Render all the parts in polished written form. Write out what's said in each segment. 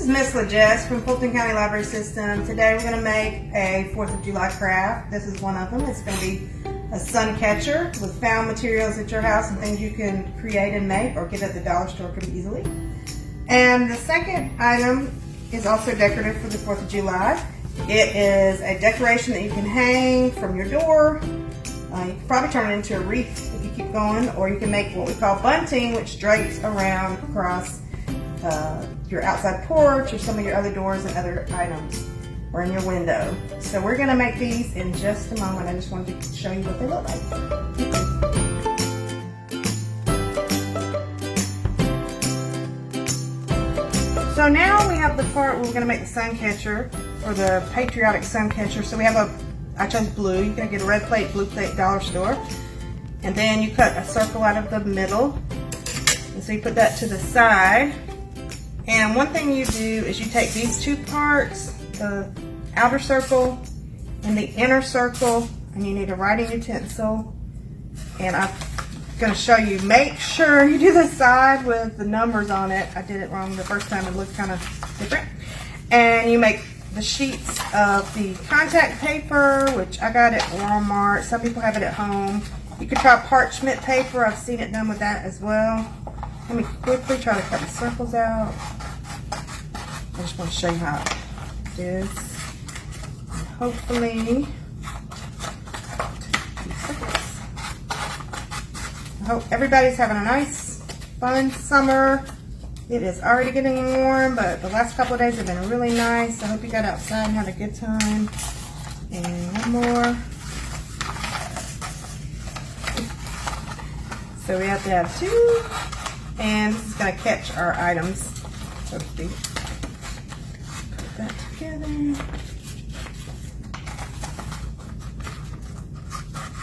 is Miss LaJess from Fulton County Library System. Today we're going to make a 4th of July craft. This is one of them. It's going to be a sun catcher with found materials at your house and things you can create and make or get at the dollar store pretty easily. And the second item is also decorative for the 4th of July. It is a decoration that you can hang from your door. You can probably turn it into a wreath if you keep going, or you can make what we call bunting, which drapes around across your outside porch or some of your other doors and other items, or in your window. So we're going to make these in just a moment. I just wanted to show you what they look like. So now we have the part where we're going to make the sun catcher, or the patriotic sun catcher. So we have I chose blue. You can get a red plate, blue plate, dollar store. And then you cut a circle out of the middle. And so you put that to the side. And one thing you do is you take these two parts, the outer circle and the inner circle, and you need a writing utensil. And I'm going to show you, make sure you do the side with the numbers on it. I did it wrong the first time. It looked kind of different. And you make the sheets of the contact paper, which I got at Walmart. Some people have it at home. You could try parchment paper. I've seen it done with that as well. Let me quickly try to cut the circles out. I just want to show you how it is. And hopefully, I hope everybody's having a nice, fun summer. It is already getting warm, but the last couple of days have been really nice. I hope you got outside and had a good time. And one more. So we have to have two. And this is going to catch our items, so to speak. Put that together.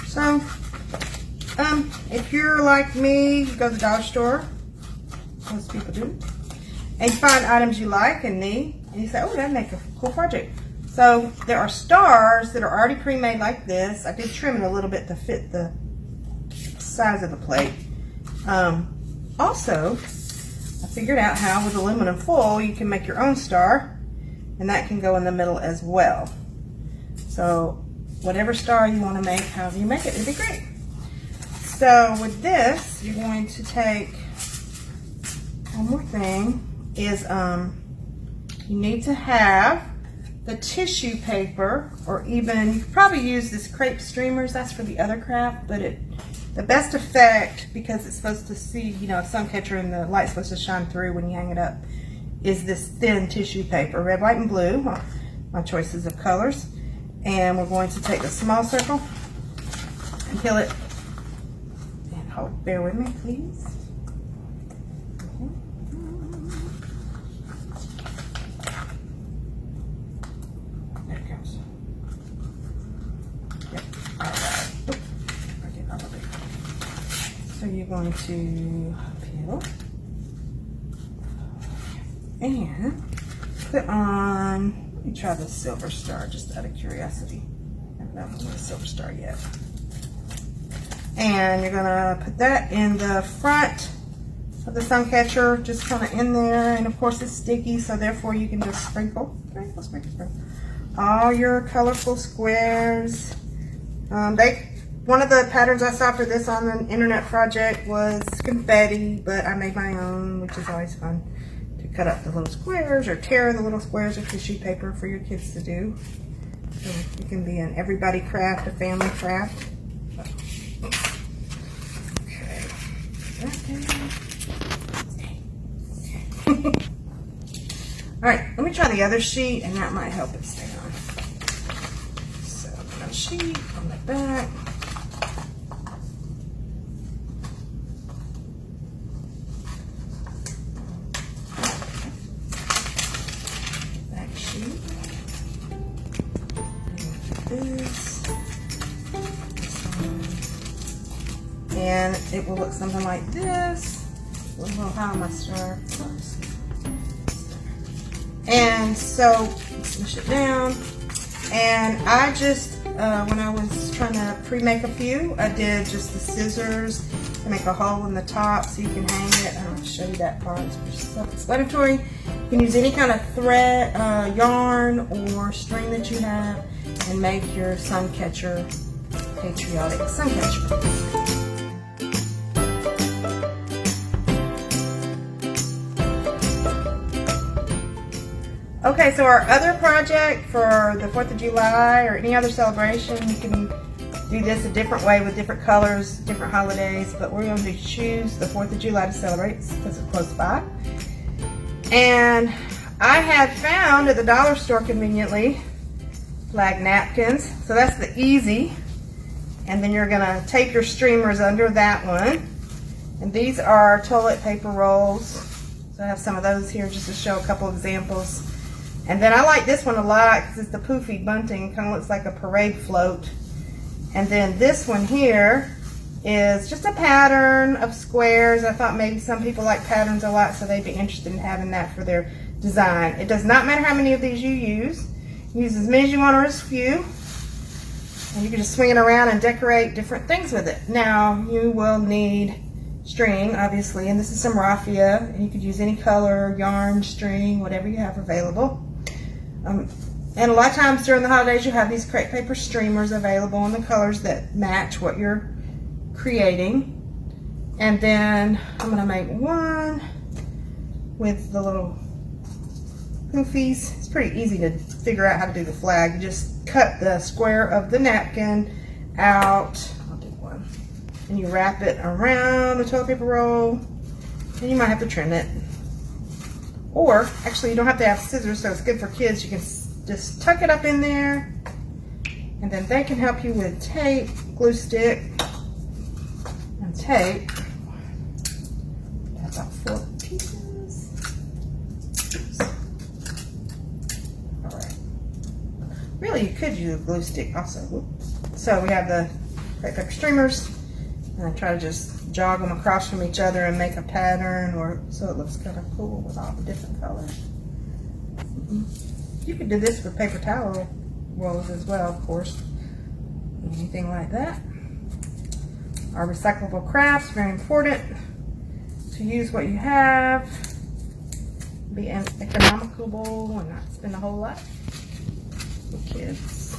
So, if you're like me, you go to the dollar store. Most people do. And you find items you like and need. And you say, oh, that'd make a cool project. So, there are stars that are already pre-made like this. I did trim it a little bit to fit the size of the plate. Also, I figured out how with aluminum foil you can make your own star, and that can go in the middle as well. So whatever star you want to make, however you make it, it'd be great. So with this, you're going to take, one more thing, is you need to have the tissue paper, or even, you could probably use this crepe streamers, that's for the other craft, but the best effect, because it's supposed to see, you know, a sun catcher and the light's supposed to shine through when you hang it up, is this thin tissue paper, red, white, and blue, my choices of colors. And we're going to take the small circle and peel it, and bear with me, please. There it goes. Yep. All right. So you're going to peel and put on, let me try the silver star just out of curiosity. I haven't done a silver star yet. And you're gonna put that in the front of the sun catcher, just kind of in there. And of course it's sticky, so therefore you can just sprinkle all your colorful squares. One of the patterns I saw for this on the internet project was confetti, but I made my own, which is always fun to cut up the little squares or tear the little squares of tissue paper for your kids to do. So it can be an everybody craft, a family craft. Okay. All right, let me try the other sheet, and that might help it stay on. So one sheet on the back. This. And it will look something like this. A little high on my star. And so smush it down. And I just when I was trying to pre-make a few, I did just the scissors to make a hole in the top so you can hang it. I'll show you that part. It's pretty self-explanatory. You can use any kind of thread, yarn, or string that you have, and make your sun catcher, patriotic sun catcher. Okay, so our other project for the 4th of July or any other celebration, you can do this a different way with different colors, different holidays, but we're going to choose the 4th of July to celebrate because it's close by. And I had found at the dollar store conveniently flag napkins, so that's the easy. And then you're going to tape your streamers under that one. And these are toilet paper rolls. So I have some of those here just to show a couple examples. And then I like this one a lot because it's the poofy bunting. It kind of looks like a parade float. And then this one here is just a pattern of squares. I thought maybe some people like patterns a lot, so they'd be interested in having that for their design. It does not matter how many of these you use. Use as many as you want or as few. And you can just swing it around and decorate different things with it. Now, you will need string, obviously, and this is some raffia. And you could use any color, yarn, string, whatever you have available. And a lot of times during the holidays you have these crepe paper streamers available in the colors that match what you're creating. And then I'm going to make one with the little poofies. It's pretty easy to figure out how to do the flag. You just cut the square of the napkin out. I'll do one. And you wrap it around the toilet paper roll. And you might have to trim it. Or, actually, you don't have to have scissors, so it's good for kids. You can just tuck it up in there, and then they can help you with tape, glue stick, and tape. That's about 4 pieces. Oops. All right. Really, you could use a glue stick also. So we have the crepe paper streamers, and I try to just jog them across from each other and make a pattern, or so it looks kind of cool with all the different colors. You could do this with paper towel rolls as well, of course. Anything like that. Our recyclable crafts, very important to use what you have. Be economical and not spend a whole lot with kids.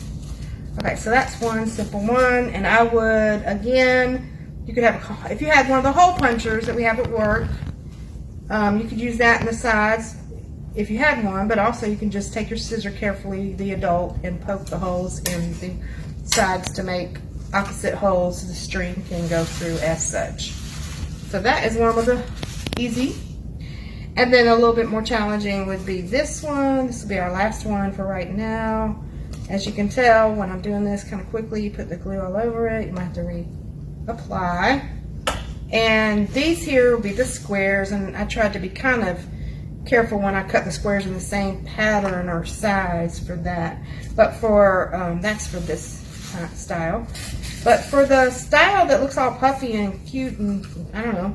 Okay, so that's one simple one, and I would, again, you could have, if you had one of the hole punchers that we have at work, you could use that in the sides if you had one, but also you can just take your scissor carefully, the adult, and poke the holes in the sides to make opposite holes so the string can go through as such. So that is one of the easy. And then a little bit more challenging would be this one. This will be our last one for right now. As you can tell, when I'm doing this kind of quickly, you put the glue all over it. You might have to reapply. And these here will be the squares, and I tried to be kind of careful when I cut the squares in the same pattern or size for that. But for, that's for this style. But for the style that looks all puffy and cute and, I don't know,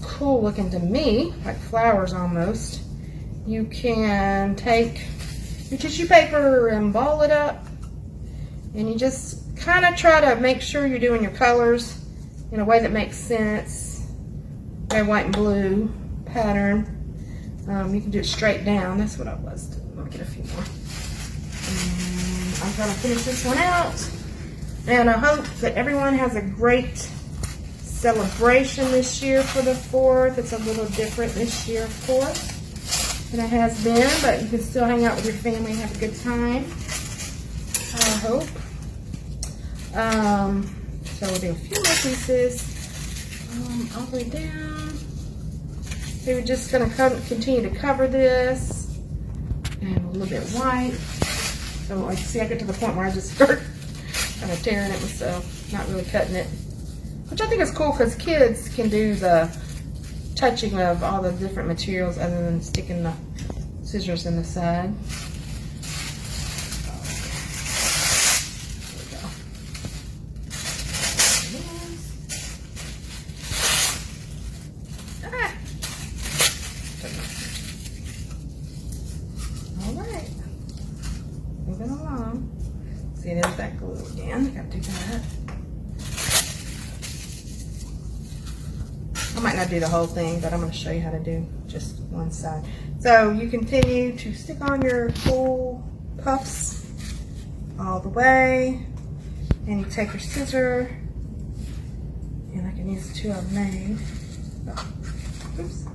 cool looking to me, like flowers almost, you can take your tissue paper and ball it up, and you just kind of try to make sure you're doing your colors in a way that makes sense. Red, white, and blue pattern. You can do it straight down. That's what I was doing. Let me get a few more. I'm trying to finish this one out. And I hope that everyone has a great celebration this year for the 4th. It's a little different this year, of course, than it has been, but you can still hang out with your family and have a good time, I hope. So we'll do a few more pieces all the way down. So we're just going to continue to cover this, and a little bit white. So like, see, I get to the point where I just start kind of tearing it myself, not really cutting it, which I think is cool because kids can do the touching of all the different materials other than sticking the scissors in the side. See, there's that glue again. I gotta do that. might not do the whole thing, but I'm going to show you how to do just one side. So you continue to stick on your full puffs all the way, and you take your scissor, and I can use the two I've made. Oh, oops.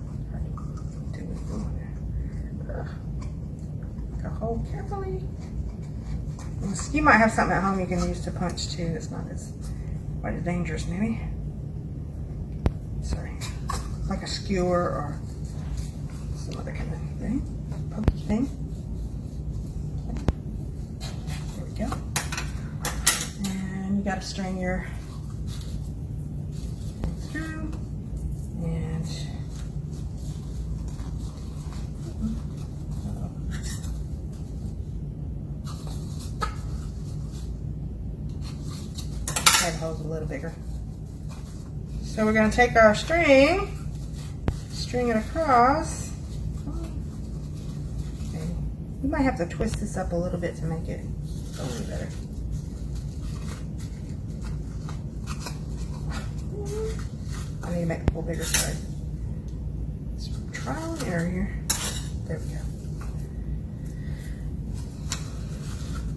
Hold carefully. You might have something at home you can use to punch too. That's not as quite as dangerous, maybe. Sorry, like a skewer or some other kind of thing, pokey thing. There we go. And you got to string your through and. The hole's a little bigger. So we're going to take our string it across. Okay. You might have to twist this up a little bit to make it go a little better. I need to make the hole bigger, sorry. It's trial and error here. There we go.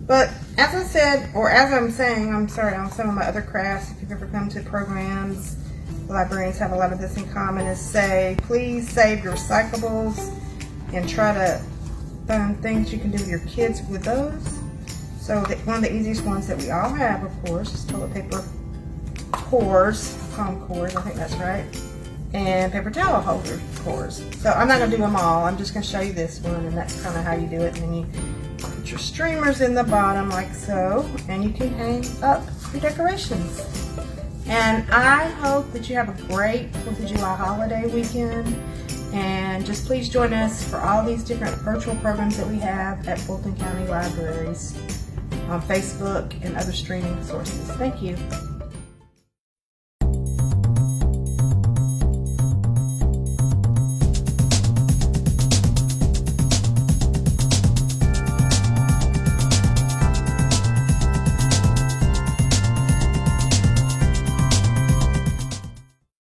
But as I said, or as I'm saying, I'm sorry, on some of my other crafts, if you've ever come to programs, the librarians have a lot of this in common, is say, please save your recyclables and try to find things you can do with your kids with those. So one of the easiest ones that we all have, of course, is toilet paper cores, palm cores, I think that's right, and paper towel holder cores. So I'm not going to do them all, I'm just going to show you this one, and that's kind of how you do it. And then you put your streamers in the bottom like so, and you can hang up your decorations. And I hope that you have a great 4th of July holiday weekend, and just please join us for all these different virtual programs that we have at Fulton County Libraries on Facebook and other streaming sources. Thank you.